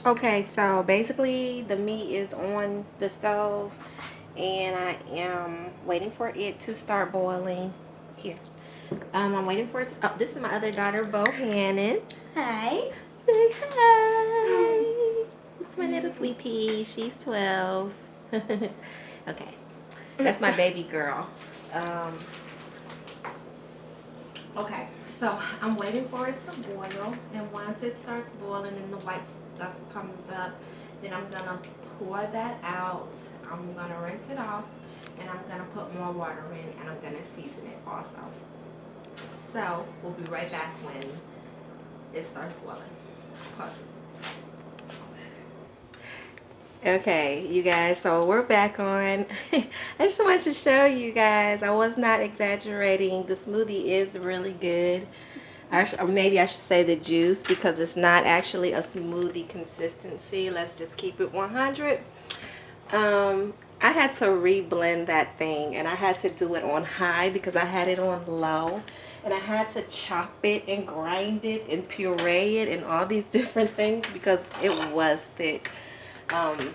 Okay, so basically the meat is on the stove and I am waiting for it to start boiling. Here. I'm waiting for it to, oh, this is my other daughter, Bohannon. Hi. Say hi. It's my little sweet pea. She's 12. Okay. That's my baby girl. Um, okay, so I'm waiting for it to boil, and once it starts boiling and the white stuff comes up, then I'm gonna pour that out. I'm gonna rinse it off, and I'm gonna put more water in, and I'm gonna season it also. So we'll be right back when it starts boiling. Pause it. Okay, you guys, so we're back on. I just wanted to show you guys, I was not exaggerating. The smoothie is really good. Or maybe I should say the juice, because it's not actually a smoothie consistency. Let's just keep it 100. I had to reblend that thing, and I had to do it on high because I had it on low. And I had to chop it and grind it and puree it and all these different things because it was thick. Um,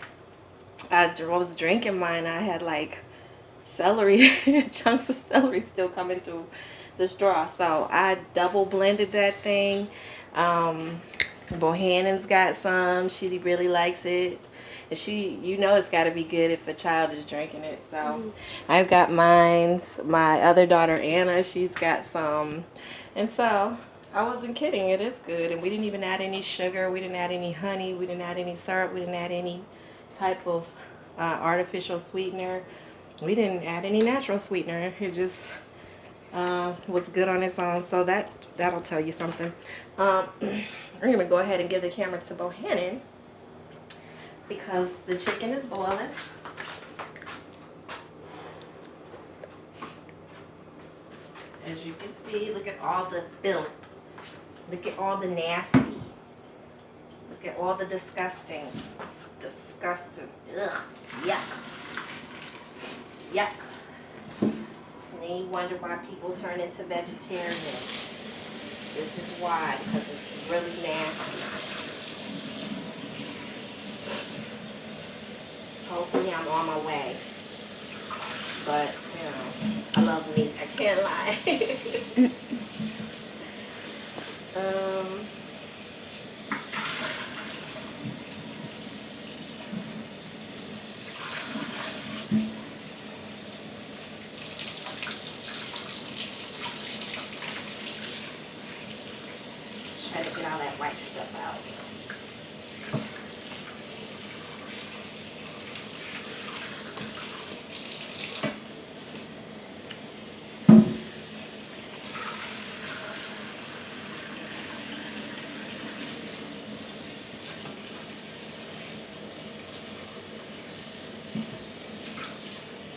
I was drinking mine. I had like celery, chunks of celery still coming through the straw. So I double blended that thing. Bohannon's got some. She really likes it. And you know it's got to be good if a child is drinking it. So I've got mine's. My other daughter, Anna, she's got some. And so I wasn't kidding. It is good. And we didn't even add any sugar. We didn't add any honey. We didn't add any syrup. We didn't add any type of artificial sweetener. We didn't add any natural sweetener. It just was good on its own. So that'll tell you something. I'm gonna go ahead and give the camera to Bohannon because the chicken is boiling. As you can see, look at all the filth. Look at all the nasty. Look at all the disgusting. It's disgusting. Ugh. Yuck. Yuck. And then you wonder why people turn into vegetarian. This is why, because it's really nasty. Hopefully I'm on my way. But, you know, I love meat. I can't lie. Try to get all that white stuff out.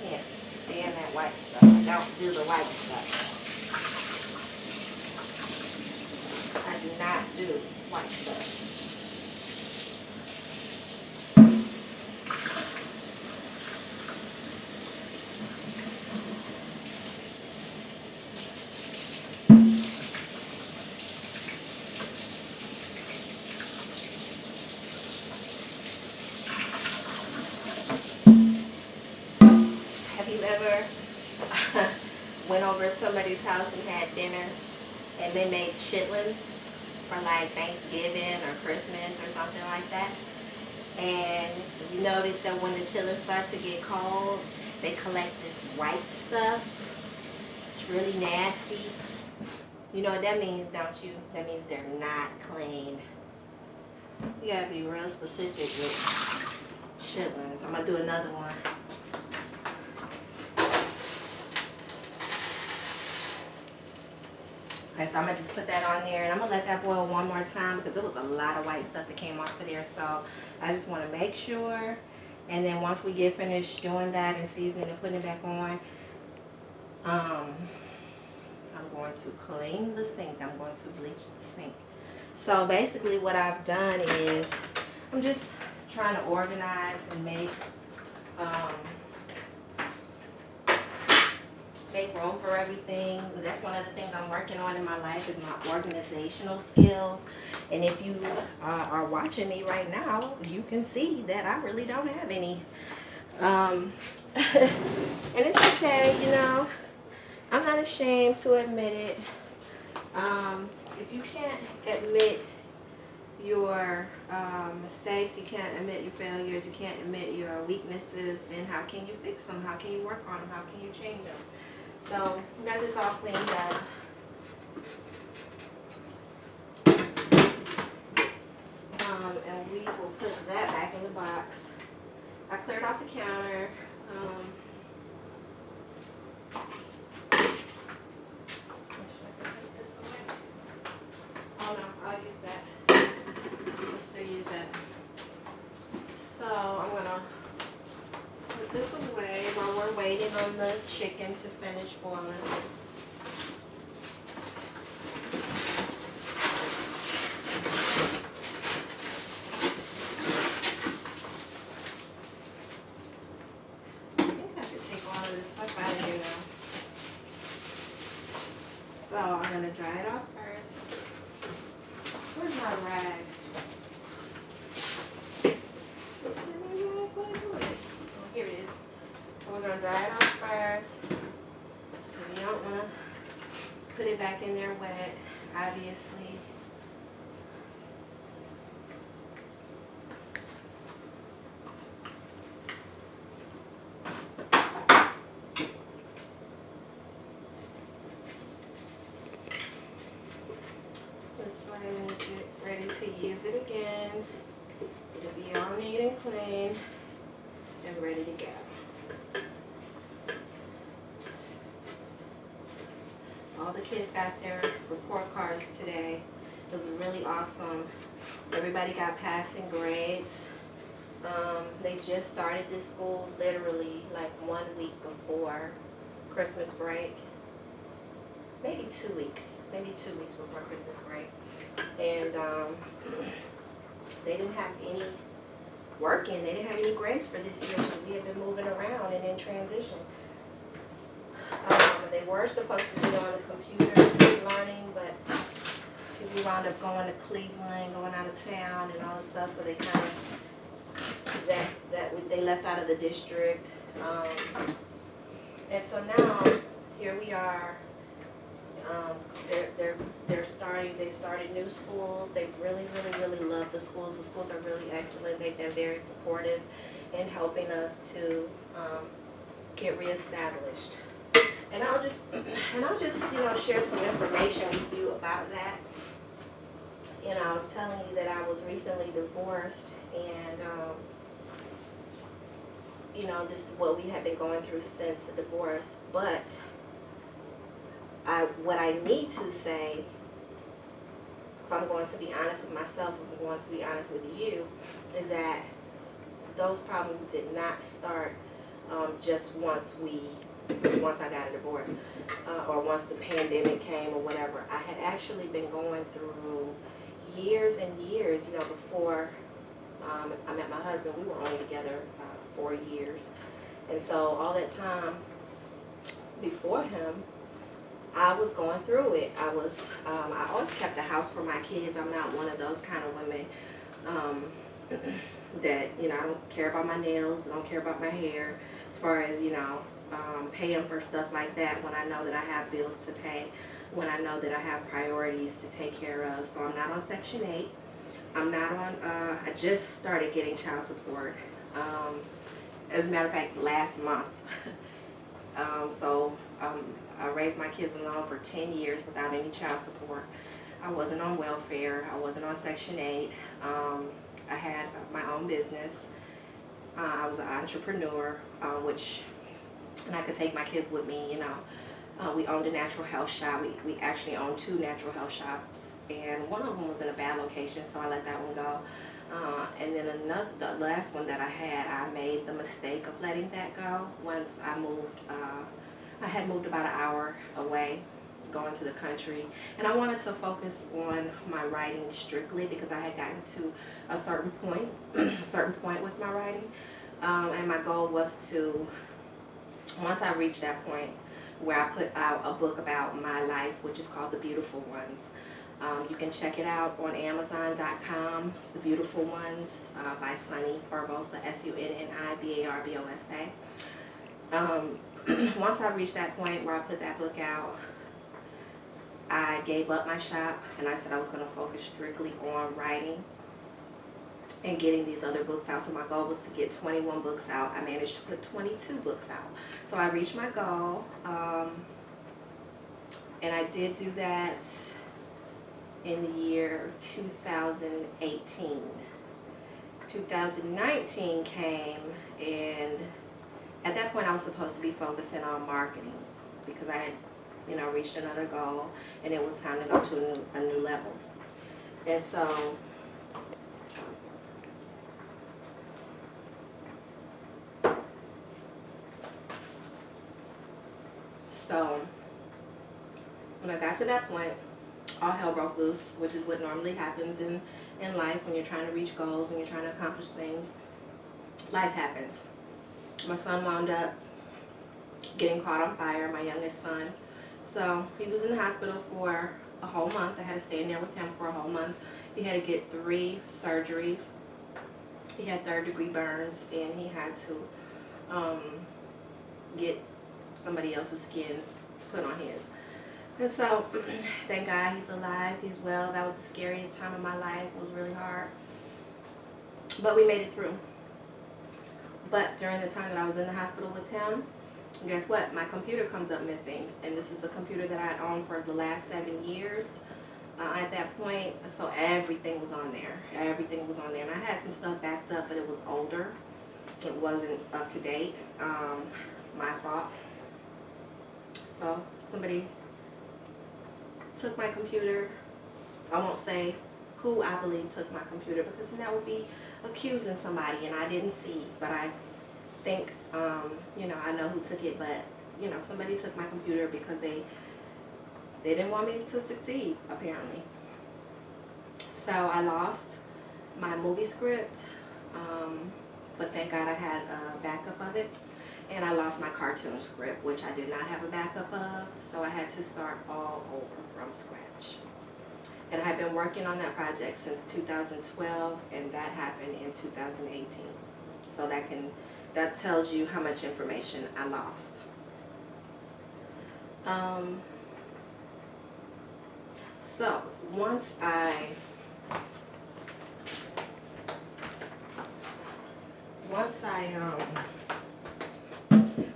Can't stand that white stuff. I don't do the white stuff. I do not do white stuff. Have you ever went over to somebody's house and had dinner and they made chitlins for like Thanksgiving or Christmas or something like that? And you notice that when the chitlins start to get cold, they collect this white stuff. It's really nasty. You know what that means, don't you? That means they're not clean. You gotta be real specific with chitlins. I'm gonna do another one. Okay, so I'm gonna just put that on there and I'm gonna let that boil one more time because it was a lot of white stuff that came off of there. So I just wanna make sure. And then once we get finished doing that and seasoning and putting it back on, I'm going to clean the sink. I'm going to bleach the sink. So basically what I've done is I'm just trying to organize and make make room for everything. That's one of the things I'm working on in my life is my organizational skills. And if you are watching me right now, you can see that I really don't have any. Um, and it's okay, you know. I'm not ashamed to admit it. If you can't admit your mistakes, you can't admit your failures, you can't admit your weaknesses, then how can you fix them? How can you work on them? How can you change them? So, we got this all cleaned up. And we will put that back in the box. I cleared off the counter. Oh no, I'll use that. I'll still use that. So I'm gonna put this away while we're waiting on the chicken to finish boiling. I think I should take all of this stuff out of here now. So I'm gonna dry it off first. Where's my rag? Oh, here it is. So we're gonna dry it off first. And you don't wanna put it back in there wet, obviously. This way when you get ready to use it again, it'll be all neat and clean and ready to go. All the kids got their report cards today. It was really awesome. Everybody got passing grades. They just started this school literally like 1 week before Christmas break. Maybe 2 weeks. Maybe 2 weeks before Christmas break. And they didn't have any work in. They didn't have any grades for this year because we have been moving around and in transition. They were supposed to be on the computer learning, but we wound up going to Cleveland, going out of town and all this stuff, so they kind of, they left out of the district. And so now, here we are. They started new schools. They really love the schools. The schools are really excellent. They've been very supportive in helping us to get reestablished. And I'll just share some information with you about that. You know, I was telling you that I was recently divorced, and you know, this is what we have been going through since the divorce. But what I need to say, if I'm going to be honest with myself, if I'm going to be honest with you, is that those problems did not start just once I got a divorce, or once the pandemic came or whatever. I had actually been going through years and years, you know, before I met my husband. We were only together 4 years. And so all that time before him, I was going through it. I always kept the house for my kids. I'm not one of those kind of women that, you know, I don't care about my nails, I don't care about my hair, as far as, you know, paying for stuff like that when I know that I have bills to pay, when I know that I have priorities to take care of. So I'm not on Section 8. I'm not on, I just started getting child support. As a matter of fact, last month. I raised my kids alone for 10 years without any child support. I wasn't on welfare. I wasn't on Section 8. I had my own business. I was an entrepreneur, and I could take my kids with me, you know. We owned a natural health shop. We actually owned 2 natural health shops, and one of them was in a bad location, so I let that one go. And then the last one that I had, I made the mistake of letting that go once I moved. I had moved about an hour away, going to the country, and I wanted to focus on my writing strictly because I had gotten to a certain point with my writing, and my goal was to, once I reached that point, where I put out a book about my life, which is called The Beautiful Ones. You can check it out on Amazon.com, The Beautiful Ones by Sunny Barbosa, SUNNI BARBOSA. Once I reached that point where I put that book out, I gave up my shop and I said I was going to focus strictly on writing and getting these other books out. So my goal was to get 21 books out. I managed to put 22 books out. So I reached my goal, and I did do that in the year 2018. 2019 came, and at that point I was supposed to be focusing on marketing because I had, reached another goal, and it was time to go to a new level. And so when I got to that point, all hell broke loose, which is what normally happens in life when you're trying to reach goals, when you're trying to accomplish things. Life happens. My son wound up getting caught on fire, my youngest son. So he was in the hospital for a whole month. I had to stay in there with him for a whole month. He had to get 3 surgeries. He had 3rd-degree burns, and he had to get somebody else's skin put on his. And so, thank God he's alive, he's well. That was the scariest time of my life. It was really hard. But we made it through. But during the time that I was in the hospital with him, guess what? My computer comes up missing. And this is a computer that I had owned for the last 7 years. At that point, so everything was on there. Everything was on there. And I had some stuff backed up, but it was older. It wasn't up to date. My fault. So somebody took my computer. I won't say who I believe took my computer, because then that would be accusing somebody, and I didn't see. But I think, I know who took it, but, somebody took my computer because they didn't want me to succeed, apparently. So I lost my movie script, but thank God I had a backup of it. And I lost my cartoon script, which I did not have a backup of, so I had to start all over from scratch. And I have been working on that project since 2012, and that happened in 2018. So that tells you how much information I lost. So once I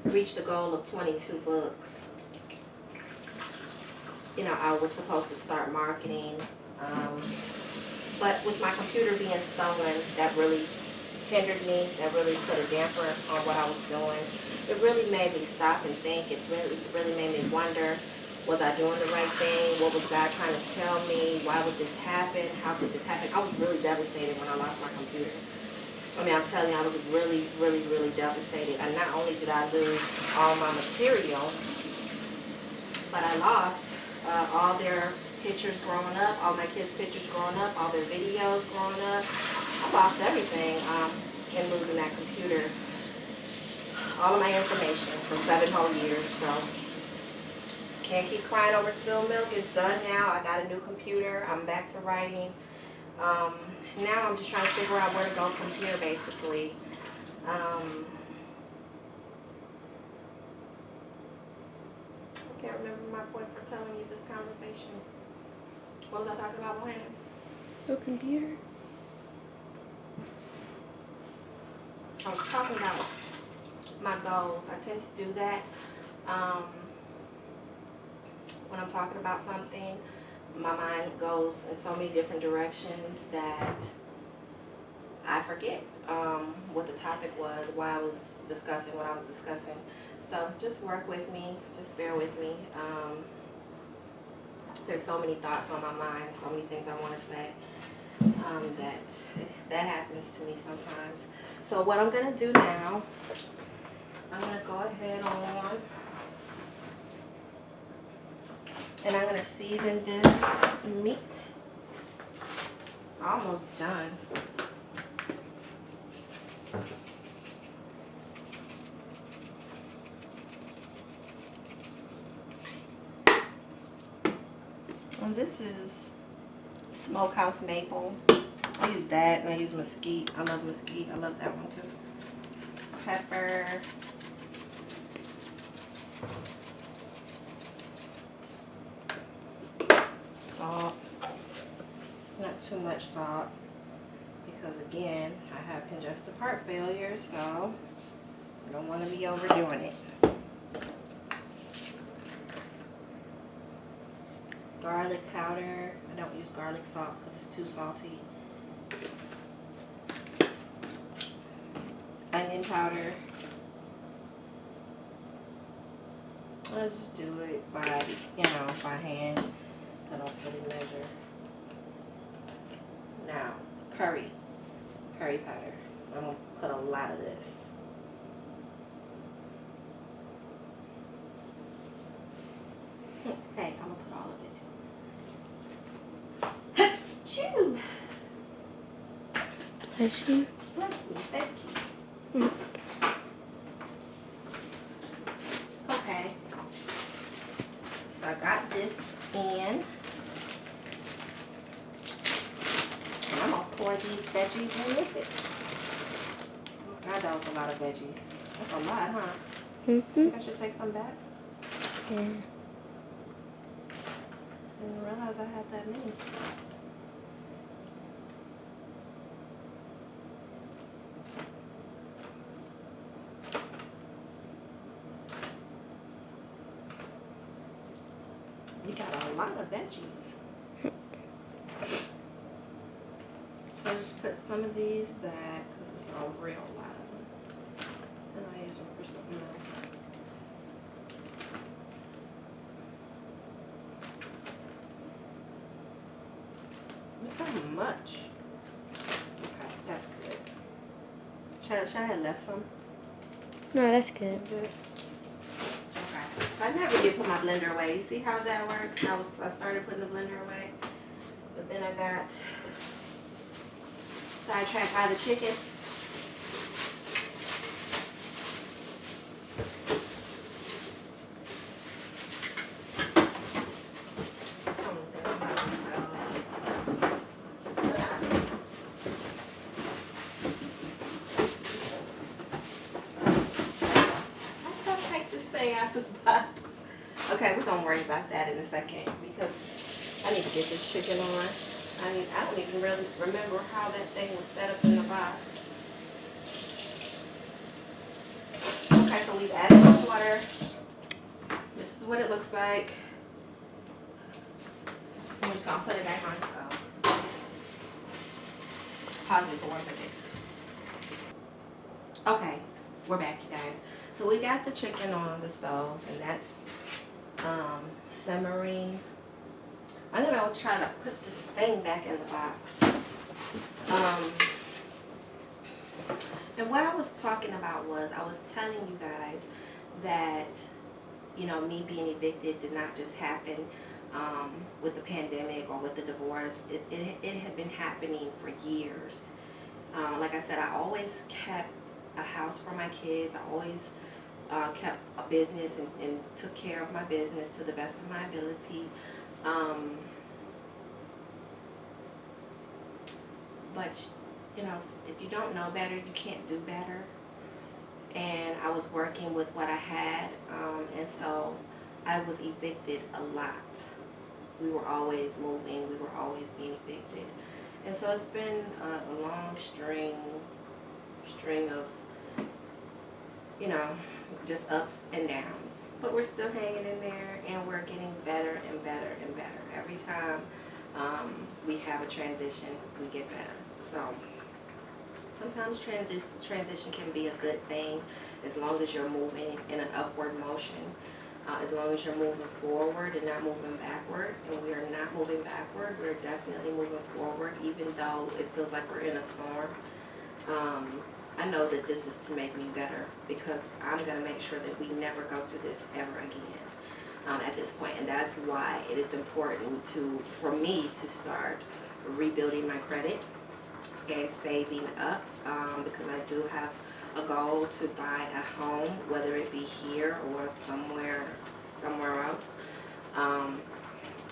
reached the goal of 22 books, I was supposed to start marketing, but with my computer being stolen, that really hindered me. That really put a damper on what I was doing. It really made me stop and think. It really made me wonder, was I doing the right thing? What was God trying to tell me? Why would this happen? How could this happen? I was really devastated when I lost my computer. I'm telling you, I was really, really, really devastated. And not only did I lose all my material, but I lost all their pictures growing up, all my kids' pictures growing up, all their videos growing up. I lost everything in losing that computer. All of my information for 7 whole years. So can't keep crying over spilled milk. It's done now. I got a new computer. I'm back to writing. Now I'm just trying to figure out where to go from here, basically. I can't remember my point for telling you this conversation. What was I talking about, Mohanna? Your computer? I was talking about my goals. I tend to do that when I'm talking about something. My mind goes in so many different directions that I forget what the topic was, why I was discussing what I was discussing. So just work with me, just bear with me. There's so many thoughts on my mind, so many things I want to say, that happens to me sometimes. So what I'm going to do now, I'm going to go ahead on and I'm going to season this meat. It's almost done. This is Smokehouse Maple. I use that, and I use mesquite. I love mesquite. I love that one too. Pepper. Salt. Not too much salt, because again, I have congestive heart failure, so I don't want to be overdoing it. Garlic powder. I don't use garlic salt because it's too salty. Onion powder. I just do it by, by hand. I don't really measure. Now, curry powder. I'm gonna put a lot of this. Hey, I'm gonna put all of it. Chew. Bless you. Bless me, thank you. Okay. So I got this in. And I'm gonna pour these veggies in with it. Oh God, that was a lot of veggies. That's a lot, huh? Mm-hmm. I should take some back. Yeah. Didn't realize I had that many. We got a lot of veggies. So I just put some of these back because it's a real lot of them. And I use them for something else. Look how much. Okay, that's good. Should I have left some? No, that's good. Good. Okay. So I never did put my blender away. You see how that works? I started putting the blender away, but then I got sidetracked by the chicken. After the box. Okay, we're gonna worry about that in a second because I need to get this chicken on. I don't even really remember how that thing was set up in the box. Okay, so we've added some water. This is what it looks like. I'm just gonna put it back on stove. Pause it for 1 second. Okay, we're back, you guys. So we got the chicken on the stove, and that's simmering. I'm gonna try to put this thing back in the box. And what I was talking about was I was telling you guys that, me being evicted did not just happen with the pandemic or with the divorce. It had been happening for years. Like I said, I always kept a house for my kids. I always kept a business and took care of my business to the best of my ability. But, if you don't know better, you can't do better. And I was working with what I had, and so I was evicted a lot. We were always moving. We were always being evicted. And so it's been a long string of, just ups and downs, but we're still hanging in there, and we're getting better and better and better. Every time we have a transition, we get better. So sometimes transition can be a good thing as long as you're moving in an upward motion, as long as you're moving forward and not moving backward. And we are not moving backward. We're definitely moving forward, even though it feels like we're in a storm. I know that this is to make me better, because I'm going to make sure that we never go through this ever again at this point. And that's why it is important for me to start rebuilding my credit and saving up, because I do have a goal to buy a home, whether it be here or somewhere else.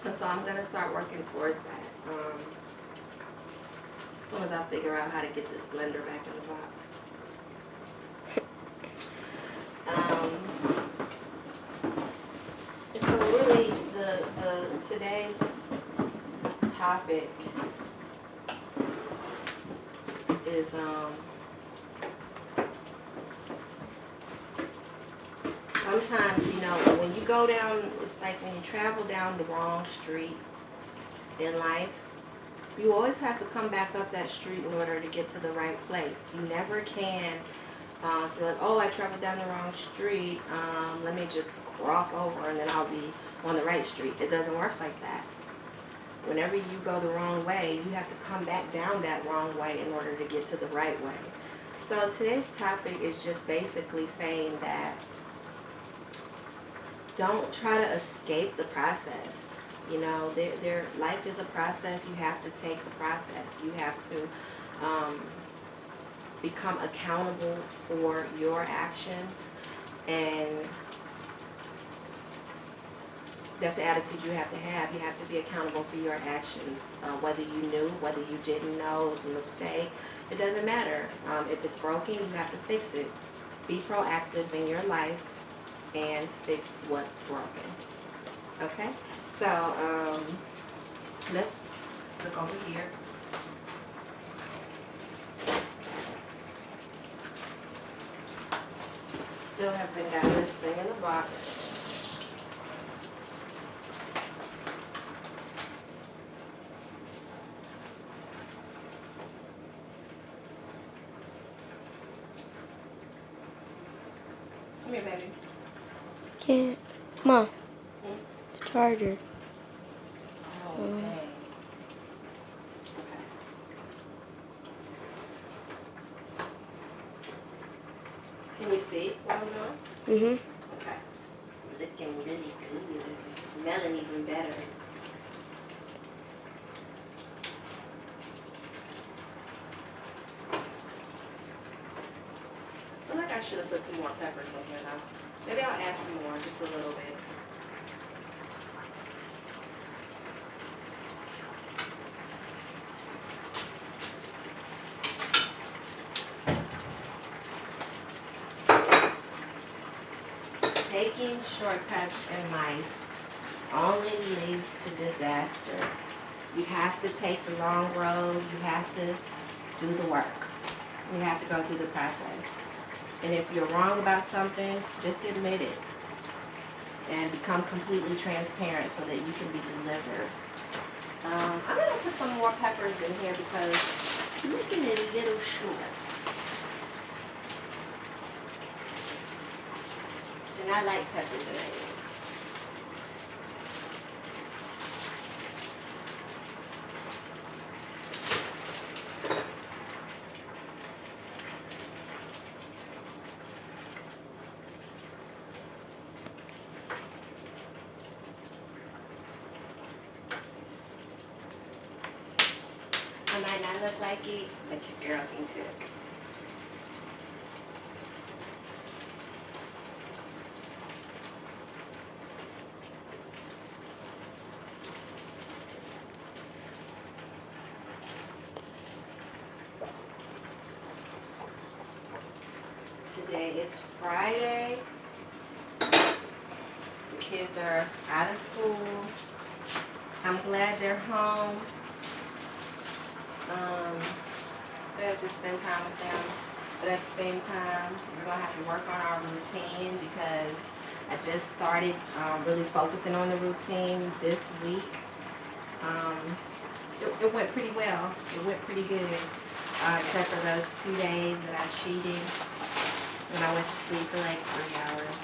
And so I'm gonna start working towards that. As soon as I figure out how to get this blender back in the box. And so really the today's topic is sometimes, you know, when you go down, it's like when you travel down the wrong street in life, you always have to come back up that street in order to get to the right place. You never can say like, oh, I traveled down the wrong street, let me just cross over and then I'll be on the right street. It doesn't work like that. Whenever you go the wrong way, you have to come back down that wrong way in order to get to the right way. So today's topic is just basically saying that don't try to escape the process. You know, life is a process. You have to take the process. You have to become accountable for your actions, and that's the attitude you have to have. You have to be accountable for your actions, whether you knew, whether you didn't know, it was a mistake. It doesn't matter. If it's broken, you have to fix it. Be proactive in your life and fix what's broken. Okay? So, let's look over here. Still haven't got this thing in the box. Come here, baby. Can't. Mom. The charger. Oh, dang. Okay. Can you see what I'm doing? Mhm. Okay. It's looking really good. It's smelling even better. I feel like I should have put some more peppers in here though. Maybe I'll add some more, just a little bit. Taking shortcuts in life only leads to disaster. You have to take the long road. You have to do the work. You have to go through the process. And if you're wrong about something, just admit it and become completely transparent so that you can be delivered. I'm going to put some more peppers in here because it's looking a little short. And I like peppers in it. I might not look like it, but your girl can cook. Today is Friday. The kids are out of school. I'm glad they're home. I have to spend time with them, but at the same time, we're gonna have to work on our routine because I just started really focusing on the routine this week. It went pretty well. It went pretty good, except for those 2 days that I cheated when I went to sleep for like 3 hours.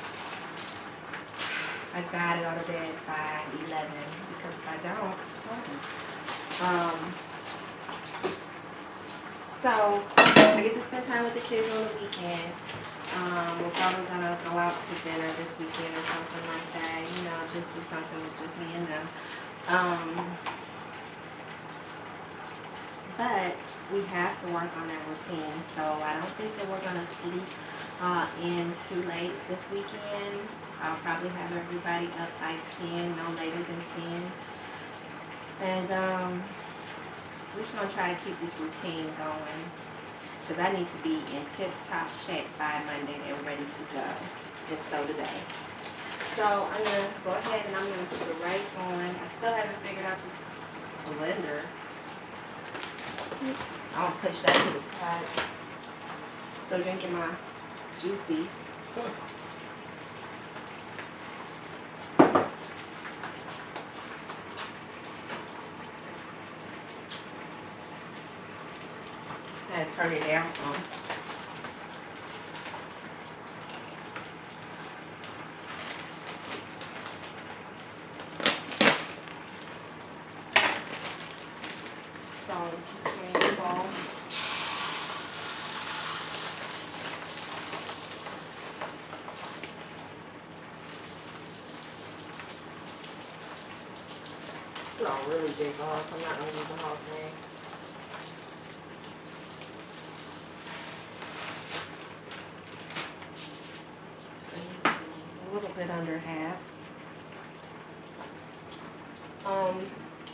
I gotta go to bed by 11 because if I don't, it's over. So I get to spend time with the kids on the weekend. We're probably gonna go out to dinner this weekend or something like that. You know, just do something with just me and them. But we have to work on that routine. So I don't think that we're gonna sleep in too late this weekend. I'll probably have everybody up by 10, no later than 10. And we're just gonna try to keep this routine going because I need to be in tip-top shape by Monday and ready to go. And so do they. So I'm gonna go ahead and I'm gonna put the rice on. I still haven't figured out this blender. I'm gonna push that to the side. Still drinking my juicy. I had to turn it down some. So, green ball. It's not really big balls, so I'm not gonna use the whole thing. A little bit under half.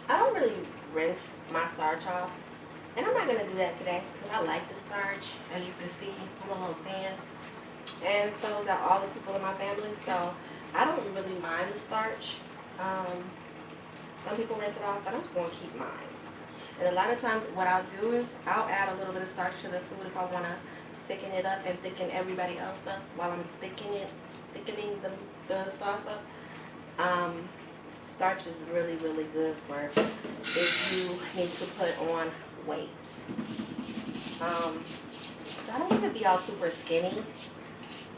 I don't really rinse my starch off, and I'm not gonna do that today because I like the starch. As you can see, I'm a little thin, and so is that all the people in my family. So I don't really mind the starch. Some people rinse it off, but I'm just gonna keep mine. And a lot of times, what I'll do is I'll add a little bit of starch to the food if I wanna thicken it up and thicken everybody else up while I'm thickening the sauce up. Starch is really, really good for if you need to put on weight. So I don't want to be all super skinny.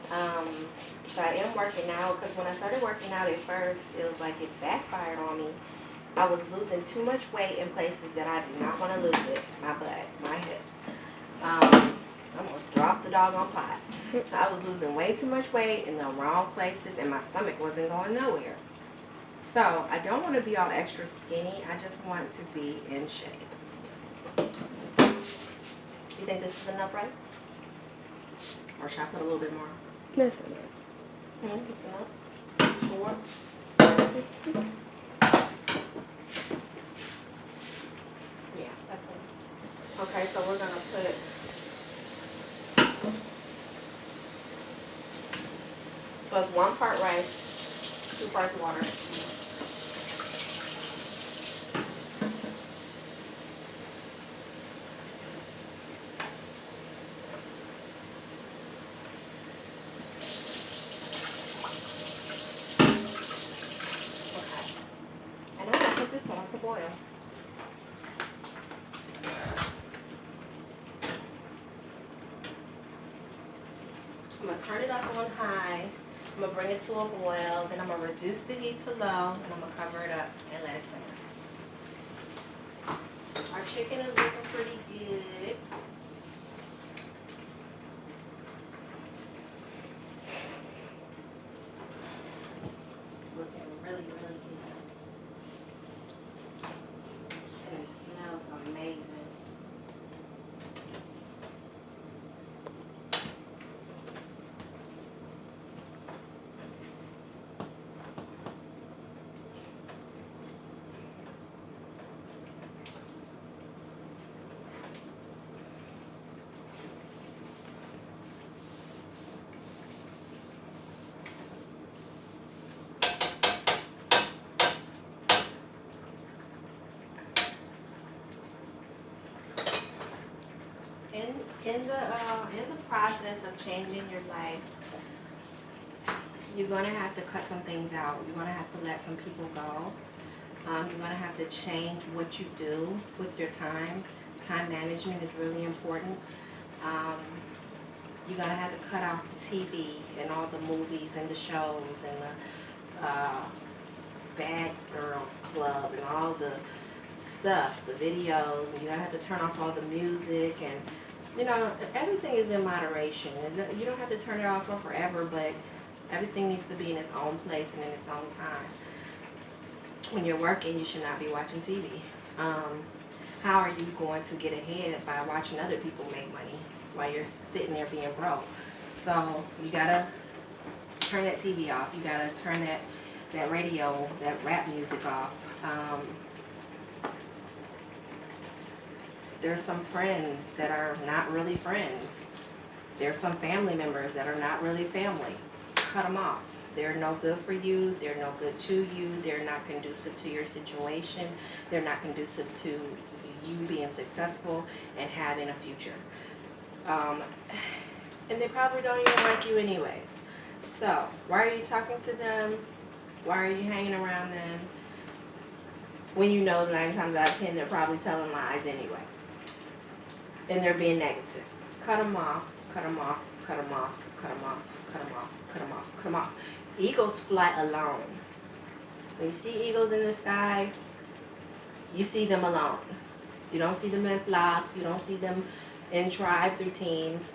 So I am working out because when I started working out at first, it was like it backfired on me. I was losing too much weight in places that I did not want to lose it. My butt, my hips. I'm gonna drop the doggone pot. So I was losing way too much weight in the wrong places, and my stomach wasn't going nowhere. So I don't want to be all extra skinny. I just want to be in shape. You think this is enough, right? Or should I put a little bit more? That's enough. It's enough. Sure. Yeah, that's enough. Okay, so we're gonna put so it's 1 part rice, 2 parts water. And I'm gonna put this on to boil. I'm gonna turn it up on high. I'm gonna bring it to a boil. Then I'm gonna reduce the heat to low, and I'm gonna cover it up and let it simmer. Our chicken is looking pretty good. Looking really, really good. And it smells amazing. In the process of changing your life, you're gonna have to cut some things out. You're gonna have to let some people go. You're gonna have to change what you do with your time. Time management is really important. You're gonna have to cut out the TV and all the movies and the shows and the Bad Girls Club and all the stuff, the videos, and you're gonna have to turn off all the music, and you know, everything is in moderation. And you don't have to turn it off for forever, but everything needs to be in its own place and in its own time. When you're working, you should not be watching TV. How are you going to get ahead by watching other people make money while you're sitting there being broke? So you gotta turn that TV off. You gotta turn that radio, that rap music off. There's some friends that are not really friends. There's some family members that are not really family. Cut them off. They're no good for you. They're no good to you. They're not conducive to your situation. They're not conducive to you being successful and having a future. And they probably don't even like you anyways. So, why are you talking to them? Why are you hanging around them? When you know 9 times out of 10 they're probably telling lies anyway. And they're being negative. Cut them off, cut them off, cut them off, cut them off, cut them off, cut them off, cut them off. Eagles fly alone. When you see eagles in the sky, you see them alone. You don't see them in flocks. You don't see them in tribes or teams.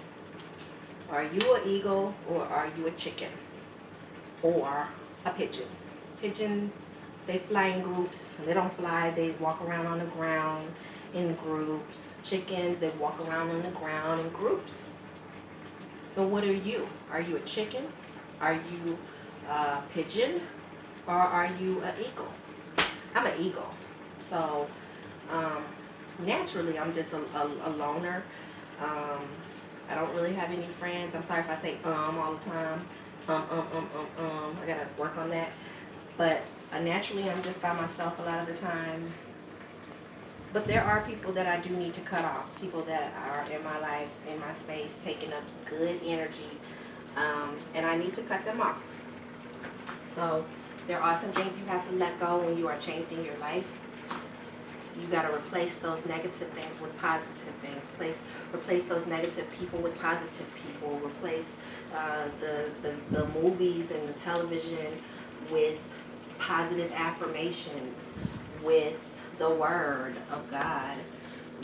Are you an eagle or are you a chicken? Or a pigeon? Pigeon, they fly in groups. They don't fly, they walk around on the ground in groups. Chickens, they walk around on the ground in groups. So what are you? Are you a chicken? Are you a pigeon? Or are you an eagle? I'm an eagle. So naturally, I'm just a loner. I don't really have any friends. I'm sorry if I say all the time. I gotta work on that. But naturally, I'm just by myself a lot of the time. But there are people that I do need to cut off. People that are in my life, in my space, taking up good energy. And I need to cut them off. So there are some things you have to let go when you are changing your life. You got to replace those negative things with positive things. Replace those negative people with positive people. Replace the movies and the television with positive affirmations, with the Word of God,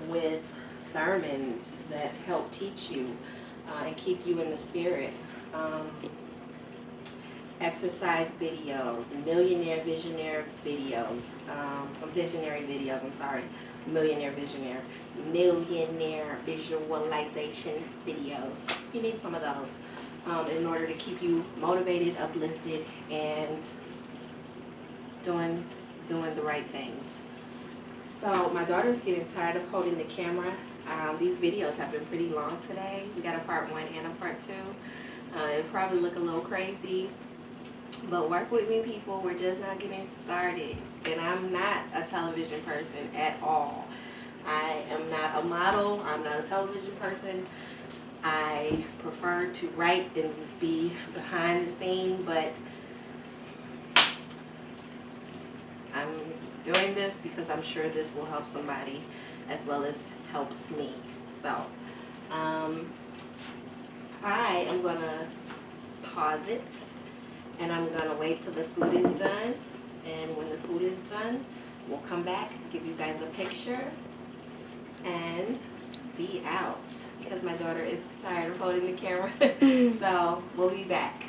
with sermons that help teach you and keep you in the spirit. Exercise videos, millionaire visionary videos, millionaire visualization videos. You need some of those in order to keep you motivated, uplifted, and doing the right things. So my daughter's getting tired of holding the camera. These videos have been pretty long today. We got a part 1 and a part 2. It'll probably look a little crazy. But work with me, people. We're just not getting started. And I'm not a television person at all. I am not a model. I'm not a television person. I prefer to write and be behind the scene, but I'm doing this because I'm sure this will help somebody as well as help me. So, I am going to pause it. And I'm going to wait till the food is done. And when the food is done, we'll come back, give you guys a picture, and be out. Because my daughter is tired of holding the camera. So we'll be back.